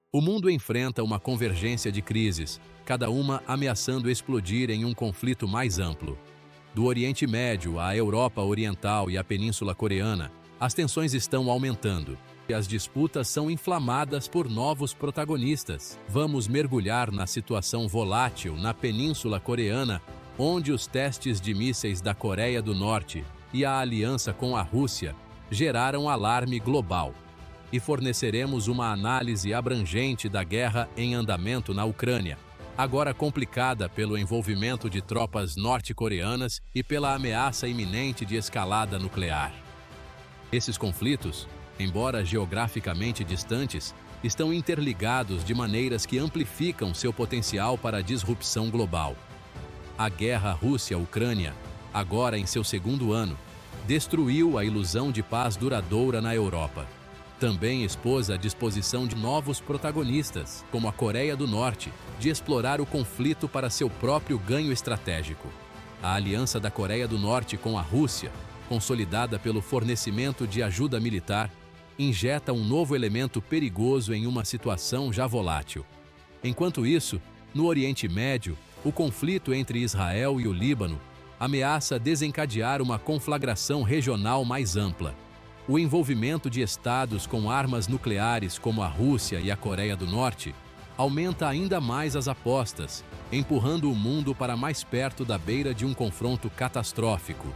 O mundo enfrenta uma convergência de crises, cada uma ameaçando explodir em um conflito mais amplo. Do Oriente Médio à Europa Oriental e à Península Coreana, as tensões estão aumentando e as disputas são inflamadas por novos protagonistas. Vamos mergulhar na situação volátil na Península Coreana, onde os testes de mísseis da Coreia do Norte e a aliança com a Rússia geraram alarme global. E forneceremos uma análise abrangente da guerra em andamento na Ucrânia, agora complicada pelo envolvimento de tropas norte-coreanas e pela ameaça iminente de escalada nuclear. Esses conflitos, embora geograficamente distantes, estão interligados de maneiras que amplificam seu potencial para a disrupção global. A guerra Rússia-Ucrânia, agora em seu segundo ano, destruiu a ilusão de paz duradoura na Europa. Também expôs a disposição de novos protagonistas, como a Coreia do Norte, de explorar o conflito para seu próprio ganho estratégico. A aliança da Coreia do Norte com a Rússia, consolidada pelo fornecimento de ajuda militar, injeta um novo elemento perigoso em uma situação já volátil. Enquanto isso, no Oriente Médio, o conflito entre Israel e o Líbano ameaça desencadear uma conflagração regional mais ampla. O envolvimento de estados com armas nucleares como a Rússia e a Coreia do Norte aumenta ainda mais as apostas, empurrando o mundo para mais perto da beira de um confronto catastrófico.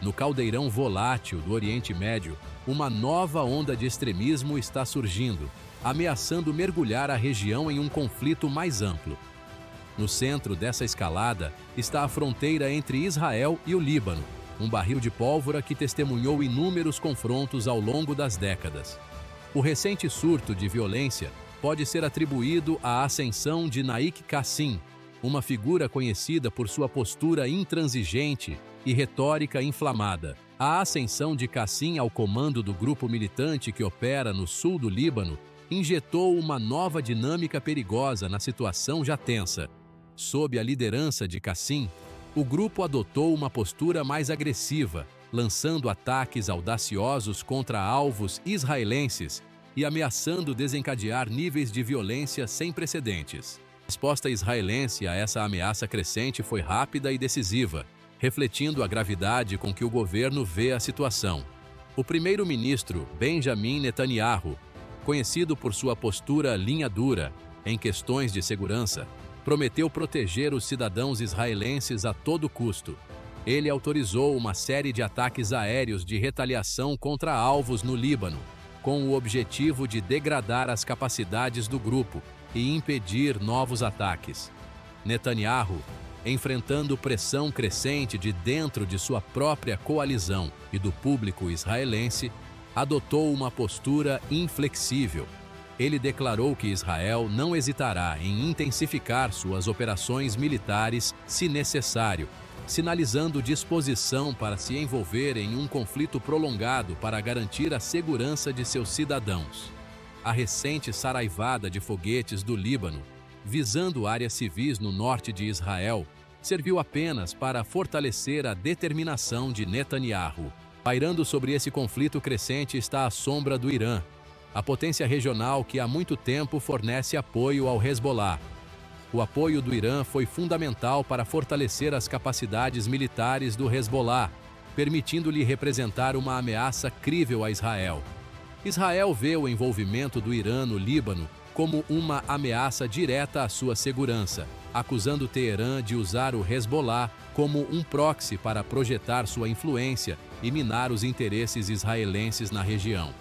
No caldeirão volátil do Oriente Médio, uma nova onda de extremismo está surgindo, ameaçando mergulhar a região em um conflito mais amplo. No centro dessa escalada está a fronteira entre Israel e o Líbano, um barril de pólvora que testemunhou inúmeros confrontos ao longo das décadas. O recente surto de violência pode ser atribuído à ascensão de Naik Qasim, uma figura conhecida por sua postura intransigente e retórica inflamada. A ascensão de Qasim ao comando do grupo militante que opera no sul do Líbano injetou uma nova dinâmica perigosa na situação já tensa. Sob a liderança de Qasim, o grupo adotou uma postura mais agressiva, lançando ataques audaciosos contra alvos israelenses e ameaçando desencadear níveis de violência sem precedentes. A resposta israelense a essa ameaça crescente foi rápida e decisiva, refletindo a gravidade com que o governo vê a situação. O primeiro-ministro Benjamin Netanyahu, conhecido por sua postura linha dura em questões de segurança, prometeu proteger os cidadãos israelenses a todo custo. Ele autorizou uma série de ataques aéreos de retaliação contra alvos no Líbano, com o objetivo de degradar as capacidades do grupo e impedir novos ataques. Netanyahu, enfrentando pressão crescente de dentro de sua própria coalizão e do público israelense, adotou uma postura inflexível. Ele declarou que Israel não hesitará em intensificar suas operações militares se necessário, sinalizando disposição para se envolver em um conflito prolongado para garantir a segurança de seus cidadãos. A recente saraivada de foguetes do Líbano, visando áreas civis no norte de Israel, serviu apenas para fortalecer a determinação de Netanyahu. Pairando sobre esse conflito crescente está a sombra do Irã, a potência regional que há muito tempo fornece apoio ao Hezbollah. O apoio do Irã foi fundamental para fortalecer as capacidades militares do Hezbollah, permitindo-lhe representar uma ameaça crível a Israel. Israel vê o envolvimento do Irã no Líbano como uma ameaça direta à sua segurança, acusando Teherã de usar o Hezbollah como um proxy para projetar sua influência e minar os interesses israelenses na região.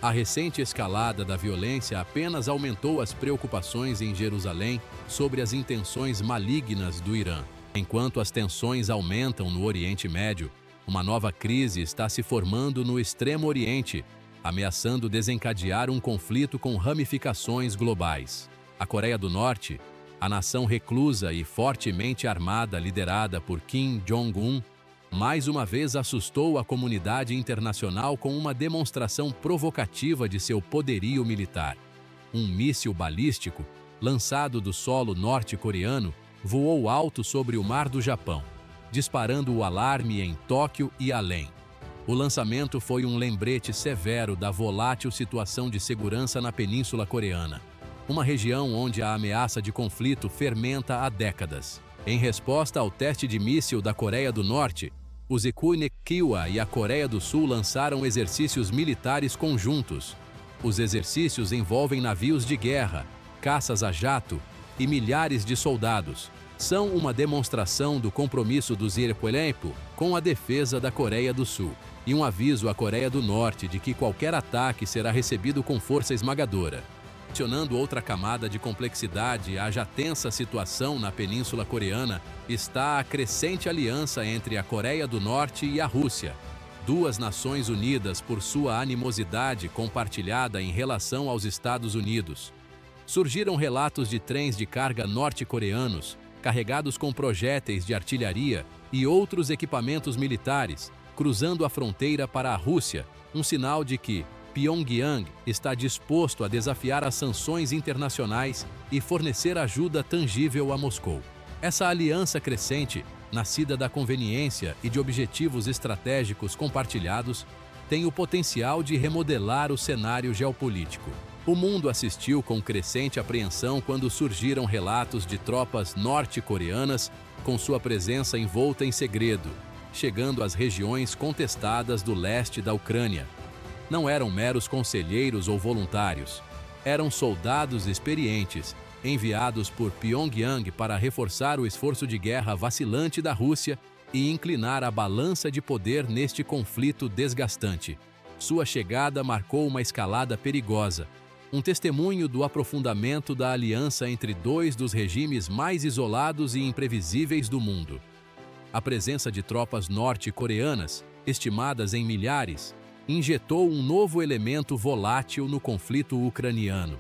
A recente escalada da violência apenas aumentou as preocupações em Jerusalém sobre as intenções malignas do Irã. Enquanto as tensões aumentam no Oriente Médio, uma nova crise está se formando no Extremo Oriente, ameaçando desencadear um conflito com ramificações globais. A Coreia do Norte, a nação reclusa e fortemente armada liderada por Kim Jong-un, mais uma vez assustou a comunidade internacional com uma demonstração provocativa de seu poderio militar. Um míssil balístico, lançado do solo norte-coreano, voou alto sobre o Mar do Japão, disparando o alarme em Tóquio e além. O lançamento foi um lembrete severo da volátil situação de segurança na Península Coreana. uma região onde a ameaça de conflito fermenta há décadas. Em resposta ao teste de míssil da Coreia do Norte, os Kiowa e a Coreia do Sul lançaram exercícios militares conjuntos. Os exercícios envolvem navios de guerra, caças a jato e milhares de soldados. São uma demonstração do compromisso dos Irapuato com a defesa da Coreia do Sul e um aviso à Coreia do Norte de que qualquer ataque será recebido com força esmagadora. Adicionando outra camada de complexidade à já tensa situação na Península Coreana está a crescente aliança entre a Coreia do Norte e a Rússia, duas nações unidas por sua animosidade compartilhada em relação aos Estados Unidos. Surgiram relatos de trens de carga norte-coreanos carregados com projéteis de artilharia e outros equipamentos militares, cruzando a fronteira para a Rússia, um sinal de que Pyongyang está disposto a desafiar as sanções internacionais e fornecer ajuda tangível a Moscou. Essa aliança crescente, nascida da conveniência e de objetivos estratégicos compartilhados, tem o potencial de remodelar o cenário geopolítico. O mundo assistiu com crescente apreensão quando surgiram relatos de tropas norte-coreanas com sua presença envolta em segredo, chegando às regiões contestadas do leste da Ucrânia. Não eram meros conselheiros ou voluntários, eram soldados experientes, enviados por Pyongyang para reforçar o esforço de guerra vacilante da Rússia e inclinar a balança de poder neste conflito desgastante. Sua chegada marcou uma escalada perigosa, um testemunho do aprofundamento da aliança entre dois dos regimes mais isolados e imprevisíveis do mundo. A presença de tropas norte-coreanas, estimadas em milhares, injetou um novo elemento volátil no conflito ucraniano.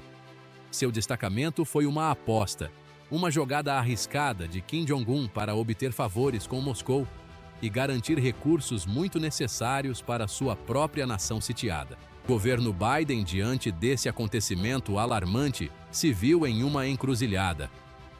Seu destacamento foi uma aposta, uma jogada arriscada de Kim Jong-un para obter favores com Moscou e garantir recursos muito necessários para sua própria nação sitiada. O governo Biden, diante desse acontecimento alarmante, se viu em uma encruzilhada.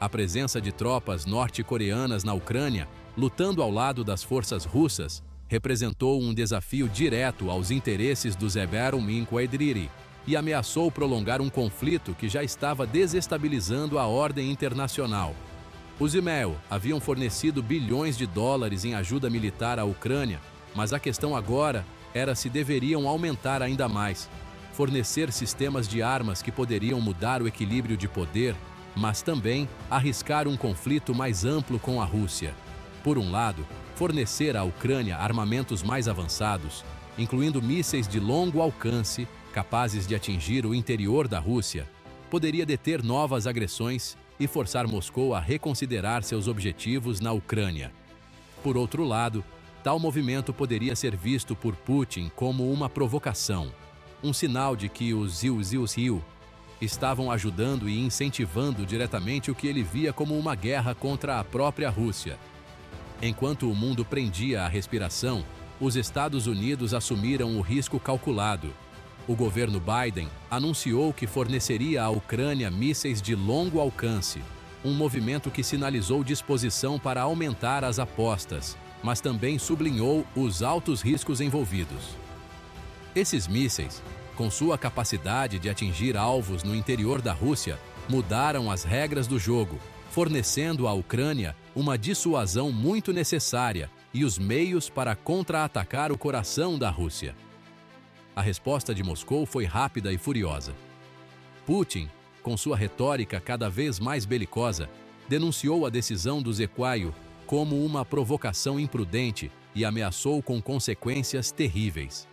A presença de tropas norte-coreanas na Ucrânia, lutando ao lado das forças russas, representou um desafio direto aos interesses dos Eberum Inquadriri e ameaçou prolongar um conflito que já estava desestabilizando a ordem internacional. Os IMEL haviam fornecido bilhões de dólares em ajuda militar à Ucrânia, mas a questão agora era se deveriam aumentar ainda mais, fornecer sistemas de armas que poderiam mudar o equilíbrio de poder, mas também arriscar um conflito mais amplo com a Rússia. Por um lado, fornecer à Ucrânia armamentos mais avançados, incluindo mísseis de longo alcance, capazes de atingir o interior da Rússia, poderia deter novas agressões e forçar Moscou a reconsiderar seus objetivos na Ucrânia. Por outro lado, tal movimento poderia ser visto por Putin como uma provocação, um sinal de que os Rio estavam ajudando e incentivando diretamente o que ele via como uma guerra contra a própria Rússia. Enquanto o mundo prendia a respiração, os Estados Unidos assumiram o risco calculado. O governo Biden anunciou que forneceria à Ucrânia mísseis de longo alcance, um movimento que sinalizou disposição para aumentar as apostas, mas também sublinhou os altos riscos envolvidos. Esses mísseis, com sua capacidade de atingir alvos no interior da Rússia, mudaram as regras do jogo, fornecendo à Ucrânia uma dissuasão muito necessária e os meios para contra-atacar o coração da Rússia. A resposta de Moscou foi rápida e furiosa. Putin, com sua retórica cada vez mais belicosa, denunciou a decisão do Zequaio como uma provocação imprudente e ameaçou com consequências terríveis.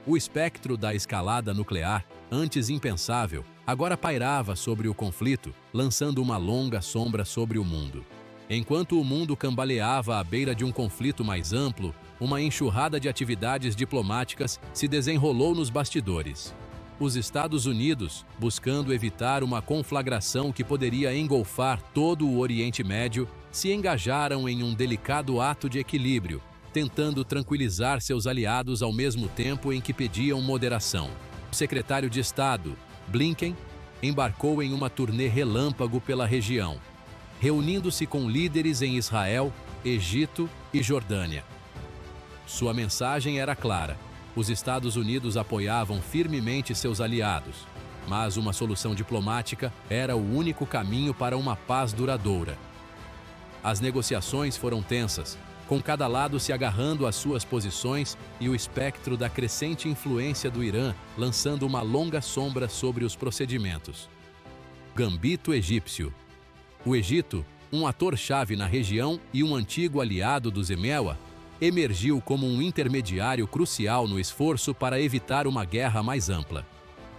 O espectro da escalada nuclear, antes impensável, agora pairava sobre o conflito, lançando uma longa sombra sobre o mundo. Enquanto o mundo cambaleava à beira de um conflito mais amplo, uma enxurrada de atividades diplomáticas se desenrolou nos bastidores. Os Estados Unidos, buscando evitar uma conflagração que poderia engolfar todo o Oriente Médio, se engajaram em um delicado ato de equilíbrio, tentando tranquilizar seus aliados ao mesmo tempo em que pediam moderação. O secretário de Estado, Blinken, embarcou em uma turnê relâmpago pela região, reunindo-se com líderes em Israel, Egito e Jordânia. Sua mensagem era clara: os Estados Unidos apoiavam firmemente seus aliados. mas uma solução diplomática era o único caminho para uma paz duradoura. As negociações foram tensas, com cada lado se agarrando às suas posições e o espectro da crescente influência do Irã lançando uma longa sombra sobre os procedimentos. Gambito egípcio. O Egito, um ator-chave na região e um antigo aliado dos Emewa, emergiu como um intermediário crucial no esforço para evitar uma guerra mais ampla.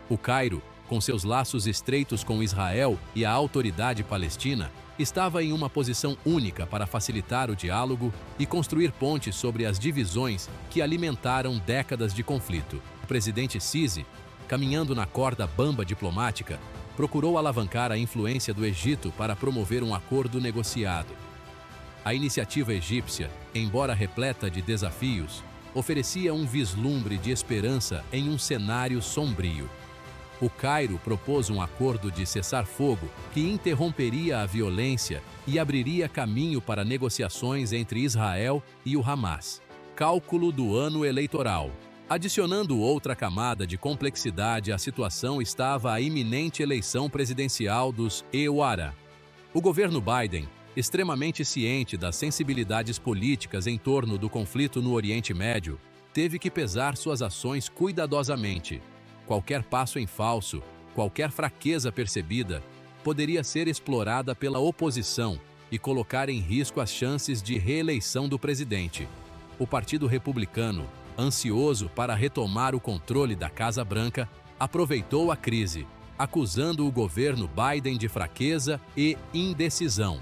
O Cairo, com seus laços estreitos com Israel e a autoridade palestina, estava em uma posição única para facilitar o diálogo e construir pontes sobre as divisões que alimentaram décadas de conflito. O presidente Sisi, caminhando na corda bamba diplomática, procurou alavancar a influência do Egito para promover um acordo negociado. A iniciativa egípcia, embora repleta de desafios, oferecia um vislumbre de esperança em um cenário sombrio. O Cairo propôs um acordo de cessar-fogo que interromperia a violência e abriria caminho para negociações entre Israel e o Hamas. Cálculo do ano eleitoral. Adicionando outra camada de complexidade à situação estava a iminente eleição presidencial dos EUARA. O governo Biden, extremamente ciente das sensibilidades políticas em torno do conflito no Oriente Médio, teve que pesar suas ações cuidadosamente. Qualquer passo em falso, qualquer fraqueza percebida, poderia ser explorada pela oposição e colocar em risco as chances de reeleição do presidente. O Partido Republicano, ansioso para retomar o controle da Casa Branca, aproveitou a crise, acusando o governo Biden de fraqueza e indecisão.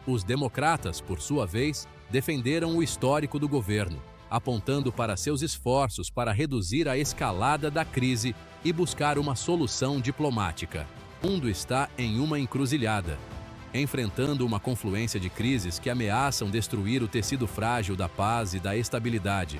Os democratas, por sua vez, defenderam o histórico do governo, apontando para seus esforços para reduzir a escalada da crise e buscar uma solução diplomática. O mundo está em uma encruzilhada, enfrentando uma confluência de crises que ameaçam destruir o tecido frágil da paz e da estabilidade.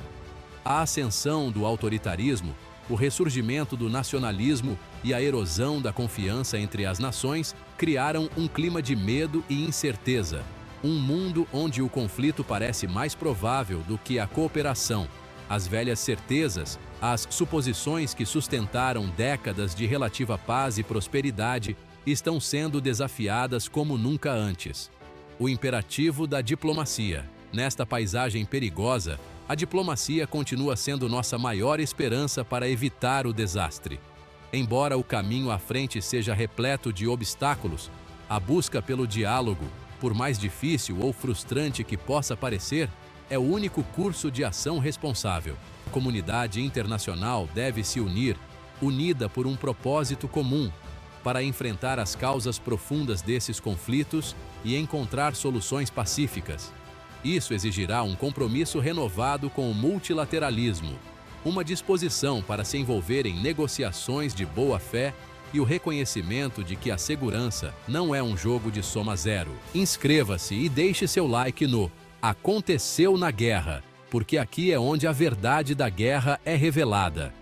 A ascensão do autoritarismo, o ressurgimento do nacionalismo e a erosão da confiança entre as nações criaram um clima de medo e incerteza. Um mundo onde o conflito parece mais provável do que a cooperação. As velhas certezas, as suposições que sustentaram décadas de relativa paz e prosperidade, estão sendo desafiadas como nunca antes. O imperativo da diplomacia. Nesta paisagem perigosa, a diplomacia continua sendo nossa maior esperança para evitar o desastre. Embora o caminho à frente seja repleto de obstáculos, a busca pelo diálogo, por mais difícil ou frustrante que possa parecer, é o único curso de ação responsável. A comunidade internacional deve se unir, unida por um propósito comum, para enfrentar as causas profundas desses conflitos e encontrar soluções pacíficas. Isso exigirá um compromisso renovado com o multilateralismo, uma disposição para se envolver em negociações de boa-fé e o reconhecimento de que a segurança não é um jogo de soma zero. Inscreva-se e deixe seu like no Aconteceu na Guerra, porque aqui é onde a verdade da guerra é revelada.